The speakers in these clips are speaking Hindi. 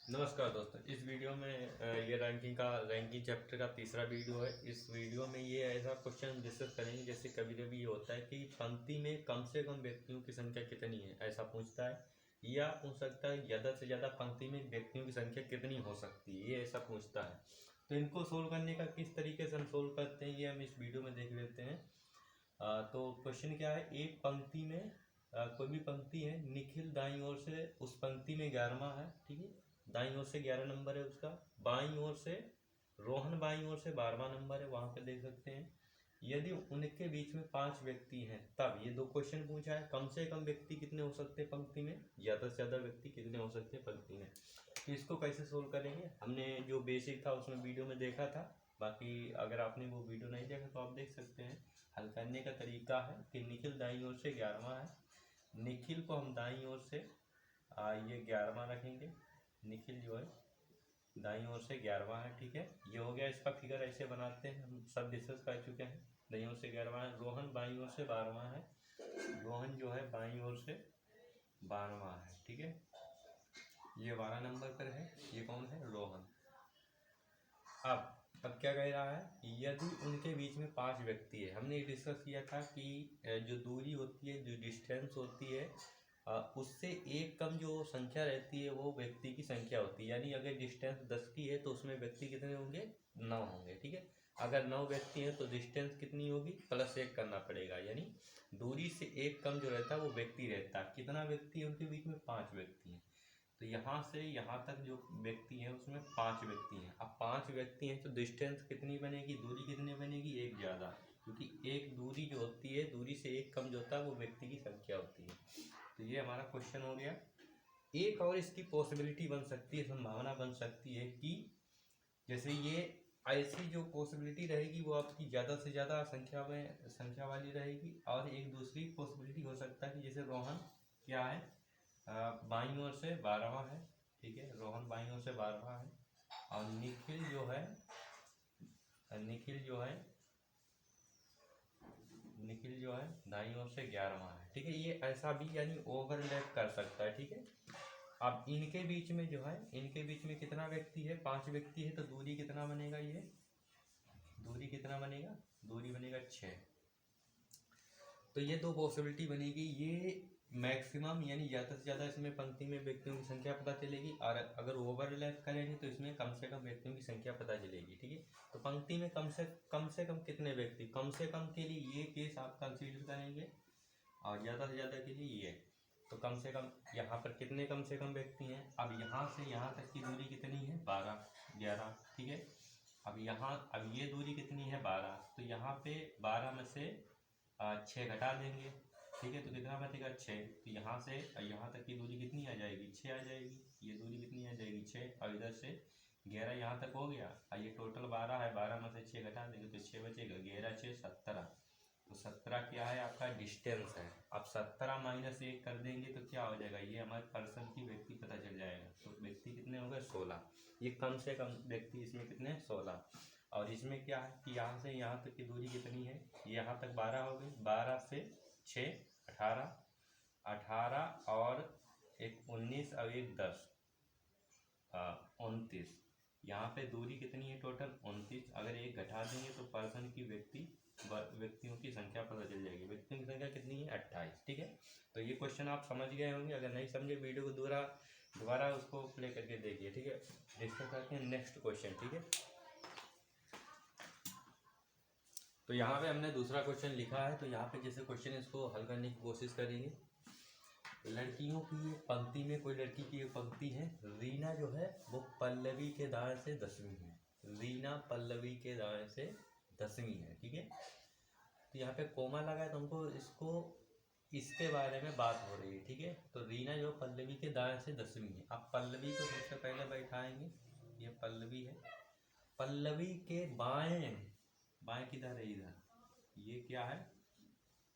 नमस्कार दोस्तों। इस वीडियो में ये रैंकिंग चैप्टर का तीसरा वीडियो है। इस वीडियो में ये ऐसा क्वेश्चन डिस्कस करेंगे जैसे कभी कभी ये होता है कि पंक्ति में कम से कम व्यक्तियों की संख्या कितनी है, ऐसा पूछता है। या पूछ सकता है ज़्यादा से ज़्यादा पंक्ति में व्यक्तियों की संख्या कितनी हो सकती है, ये ऐसा पूछता है। तो इनको सोल्व करने का किस तरीके से हम सोल्व करते हैं ये हम इस वीडियो में देख लेते हैं। तो क्वेश्चन क्या है, एक पंक्ति में कोई भी पंक्ति है, निखिल दाईं ओर से उस पंक्ति में 11वां है, ठीक है, दाईं ओर से 11 नंबर है उसका। बाईं ओर से रोहन बाईं ओर से 12वां नंबर है, वहां पे देख सकते हैं। यदि उनके बीच में 5 व्यक्ति हैं, तब ये दो क्वेश्चन पूछा है, कम से कम व्यक्ति कितने हो सकते हैं पंक्ति में, ज़्यादा से ज़्यादा व्यक्ति कितने हो सकते हैं पंक्ति में। तो इसको कैसे सोल्व करेंगे, हमने जो बेसिक था उसमें वीडियो में देखा था। बाकी अगर आपने वो वीडियो नहीं देखा तो आप देख सकते हैं। हल करने का तरीका है कि निखिल दाईं ओर से 11वां है, निखिल को हम दाईं ओर से ये 11वां रखेंगे। निखिल जो है दाईं ओर से 11वां है, ठीक है। ये हो गया, इसका फिगर ऐसे बनाते हैं, हम सब डिस्कस कर चुके हैं। दाईं ओर से 11वां है। रोहन बाईं ओर से 12वां है, रोहन जो है बाईं ओर से 12वां है, ठीक है। ये 12 नंबर पर है, ये कौन है, रोहन। अब क्या कह रहा है, यदि उनके बीच में 5 व्यक्ति है। हमने ये डिस्कस किया था कि जो दूरी होती है, जो डिस्टेंस होती है, उससे एक कम जो संख्या रहती है वो व्यक्ति की संख्या होती है। यानी अगर डिस्टेंस 10 की है तो उसमें व्यक्ति कितने होंगे, 9 होंगे, ठीक है। अगर 9 व्यक्ति हैं तो डिस्टेंस कितनी होगी, +1 करना पड़ेगा। यानी दूरी से एक कम जो रहता है वो व्यक्ति रहता है। कितना व्यक्ति है उनके बीच में, 5 व्यक्ति हैं। तो यहाँ से यहाँ तक जो व्यक्ति हैं उसमें 5 व्यक्ति हैं। अब 5 व्यक्ति हैं तो डिस्टेंस कितनी बनेगी, दूरी कितनी बनेगी, एक ज़्यादा। क्योंकि एक दूरी जो होती है, दूरी से एक कम जो होता है वो व्यक्ति की संख्या होती है। तो ये हमारा क्वेश्चन हो गया। एक और इसकी पॉसिबिलिटी बन सकती है, संभावना बन सकती है कि जैसे ये ऐसी जो पॉसिबिलिटी रहेगी वो आपकी ज़्यादा से ज़्यादा संख्या वाली रहेगी। और एक दूसरी पॉसिबिलिटी हो सकता है कि जैसे रोहन क्या है, बाईं ओर से 12वां है, ठीक है, रोहन बाईं ओर से 12वां है। और निखिल जो है दाईं ओर से 11वां है, ठीक है। ये ऐसा भी यानी ओवरलैप कर सकता है, ठीक है। अब इनके बीच में जो है, इनके बीच में कितना व्यक्ति है, 5 व्यक्ति है। तो दूरी कितना बनेगा, ये दूरी कितना बनेगा, दूरी बनेगा 6। तो ये दो पॉसिबिलिटी बनेगी। ये मैक्सिमम यानी ज़्यादा से ज़्यादा इसमें पंक्ति में व्यक्तियों की संख्या पता चलेगी, और अगर ओवरलैप करेंगे तो इसमें कम से कम व्यक्तियों की संख्या पता चलेगी, ठीक है। तो पंक्ति में कम से कम कितने व्यक्ति, कम से कम के लिए ये केस आप कंसीडर करेंगे, और ज़्यादा से ज़्यादा के लिए ये। तो कम से कम यहाँ पर कितने कम से कम व्यक्ति हैं। अब यहाँ से यहाँ तक की दूरी कितनी है, 12 11, ठीक है। अब ये दूरी कितनी है, 12। तो यहाँ पे 12 में से 6 घटा देंगे, ठीक है। तो कितना बचेगा, 6। तो यहाँ से यहाँ तक की दूरी कितनी आ जाएगी, 6 आ जाएगी। ये दूरी कितनी आ जाएगी, 6। और इधर से 11 यहाँ तक हो गया, और ये टोटल 12 है, 12 में से 6 घटा देंगे तो 6 बचेगा। 11 6 17। तो 17 क्या है, आपका डिस्टेंस है। अब 17 -1 कर देंगे तो क्या हो जाएगा, ये हमारे पर्सन की व्यक्ति पता चल जाएगा। तो व्यक्ति कितने हो गए, 16। ये कम से कम व्यक्ति इसमें कितने, 16। और इसमें क्या है कि यहाँ से यहाँ तक की दूरी कितनी है, यहाँ तक 12 हो गई। 12 से 6 18, 18 और एक 19 और एक 10, 29। यहाँ पे दूरी कितनी है टोटल, 29। अगर एक घटा देंगे तो पर्सन की व्यक्तियों की संख्या पता चल जाएगी। व्यक्तियों की संख्या कितनी है, 28, ठीक है। तो ये क्वेश्चन आप समझ गए होंगे। अगर नहीं समझे वीडियो को दोबारा उसको प्ले करके देखिए, ठीक है। डिस्कस करते हैं नेक्स्ट क्वेश्चन, ठीक है। तो यहाँ पे हमने दूसरा क्वेश्चन लिखा है। तो यहाँ पे जैसे क्वेश्चन इसको हल करने की कोशिश करेंगे। लड़कियों की एक पंक्ति में, कोई लड़की की एक पंक्ति है, रीना जो है वो पल्लवी के दाएं से 10वीं है। रीना पल्लवी के दाएं से 10वीं है, ठीक है। तो यहाँ पे कोमा लगा है, तो हमको इसके बारे में बात हो रही है, ठीक है। तो रीना जो पल्लवी के दाएं से 10वीं है। अब पल्लवी को सबसे पहले बैठाएंगे, ये पल्लवी है। पल्लवी के बाएं किधर है, इधर, ये क्या है,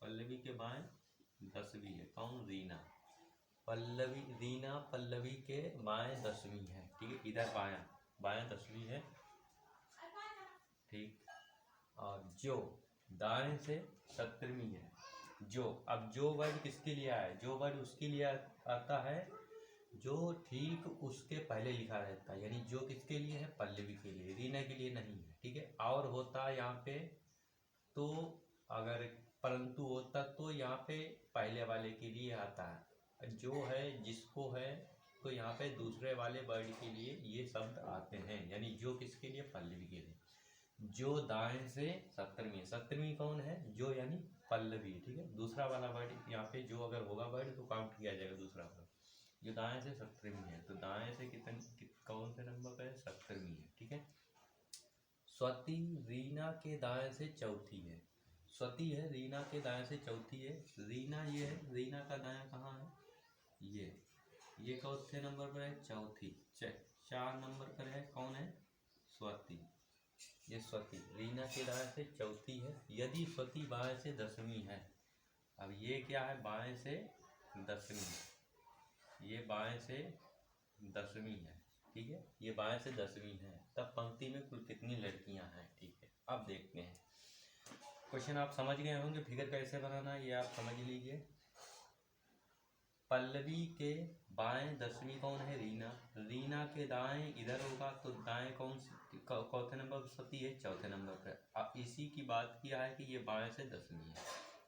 पल्लवी के बाएं 10वीं है, कौन, रीना। रीना पल्लवी के बाएं 10वीं है, ठीक है। इधर बाएं 10वीं है, ठीक। और जो दाएं से 17वीं है। अब जो वर्ड किसके लिए आया है, जो वर्ड उसके लिए आता है जो ठीक उसके पहले लिखा रहता है, यानी जो किसके लिए है, पल्लवी के लिए, रीना के लिए नहीं है, ठीक है। और होता यहाँ पे तो अगर परंतु होता तो यहाँ पे पहले वाले के लिए आता है, जो है जिसको है तो यहाँ पे दूसरे वाले वर्ड के लिए ये शब्द आते हैं, यानी जो किसके लिए, पल्लवी के लिए। जो दाएं से 17वीं, 17वीं कौन है, जो, यानी पल्लवी, ठीक है। दूसरा वाला वर्ड यहाँ पे जो अगर होगा वर्ड तो काउंट किया जाएगा दूसरा वर्ड। जो दाएं से 17वीं है, तो दाएं से कौन से नंबर पर है, 17वीं है, ठीक है। स्वती रीना के दाएं से चौथी है, स्वती है रीना के दाएं से चौथी है, रीना ये है, रीना का दायां कहाँ है, ये चौथे नंबर पर है, चौथी 4 नंबर पर है, कौन है, स्वती। ये स्वती रीना के दाएं से चौथी है। यदि स्वती बाएं से 10वीं है, अब ये क्या है, बाएं से 10वीं, ये बाएं से 10वीं है, ठीक है, ये बाएं से 10वीं है, तब पंक्ति में कुल कितनी लड़कियां हैं, ठीक है। अब देखते हैं क्वेश्चन, आप समझ गए होंगे फिगर कैसे बनाना है, ये आप समझ लीजिए। पल्लवी के बाएं 10वीं कौन है, रीना, रीना के दाएं इधर होगा तो दाएं कौन चौथे नंबर पर स्वती है, चौथे नंबर पर। अब इसी की बात किया है कि ये बाएं से 10वीं है।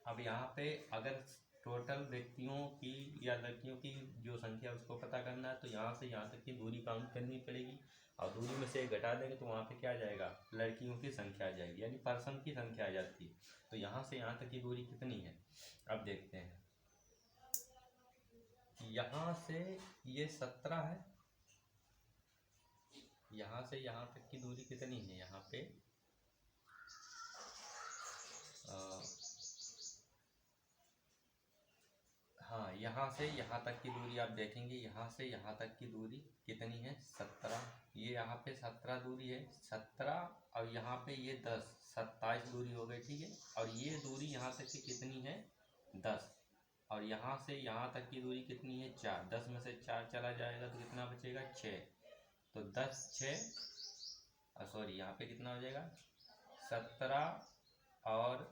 अब यहाँ पे अगर टोटल व्यक्तियों की या लड़कियों की जो संख्या उसको पता करना है, तो यहाँ से यहाँ तक की दूरी काउंट करनी पड़ेगी, और दूरी में से घटा देंगे तो वहाँ पे क्या आ जाएगा, लड़कियों की संख्या आ जाएगी, यानी पर्सन की संख्या आ जाती है। तो यहाँ से यहाँ तक की दूरी कितनी है, अब देखते हैं। यहाँ से ये 17 है, यहाँ से यहाँ तक की दूरी कितनी है, यहाँ पे हाँ, यहाँ से यहाँ तक की दूरी आप देखेंगे, यहाँ से यहाँ तक की दूरी कितनी है, 17। ये यहाँ पे 17 दूरी है, 17 और यहाँ पे ये 10, 27 दूरी हो गई, ठीक है। और ये दूरी यहाँ तक की कितनी है, 10, और यहाँ से यहाँ तक की दूरी कितनी है, 4। 10 में से 4 चला जाएगा तो कितना बचेगा, 6। तो 10 6 सॉरी यहाँ पे कितना हो जाएगा, 17 और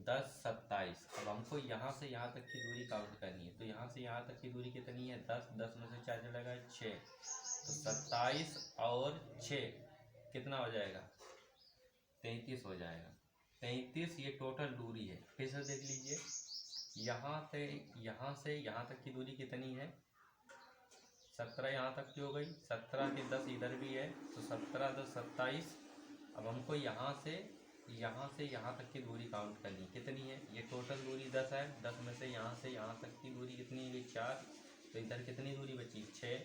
10 27। अब हमको यहाँ से यहाँ तक की दूरी काउंट करनी है, तो यहाँ से यहाँ तक की दूरी कितनी है, 10, 10 में से 4 चलेगा 6, तो 27 और 6 कितना हो जाएगा, 33 हो जाएगा। 33 ये टोटल दूरी है। फिर से देख लीजिए, यहाँ से यहाँ तक की दूरी कितनी है, 17 यहाँ तक की हो गई, 17 के 10 इधर भी है, तो 17 10 27। अब हमको यहाँ से यहाँ तक की दूरी काउंट करनी कितनी है, ये टोटल दूरी 10 है, 10 में से यहाँ तक की दूरी कितनी है, 4, तो इधर कितनी दूरी बची, 6,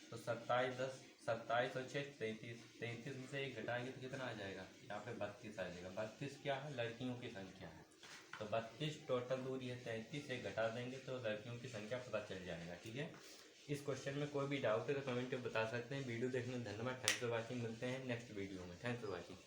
तो 27 10 27 और 6 33, 33 में से 1 घटाएंगे तो कितना आ जाएगा, यहाँ पे 32 आ जाएगा। 32 क्या है, लड़कियों की संख्या है, तो 32 टोटल दूरी है, 33 से घटा देंगे तो लड़कियों की संख्या पता चल जाएगा, ठीक है। इस क्वेश्चन में कोई भी डाउट है तो कमेंट में बता सकते हैं। वीडियो देखने में धन्यवाद, थैंक्स फॉर वॉचिंग। मिलते हैं नेक्स्ट वीडियो में, थैंक्स फॉर वॉचिंग।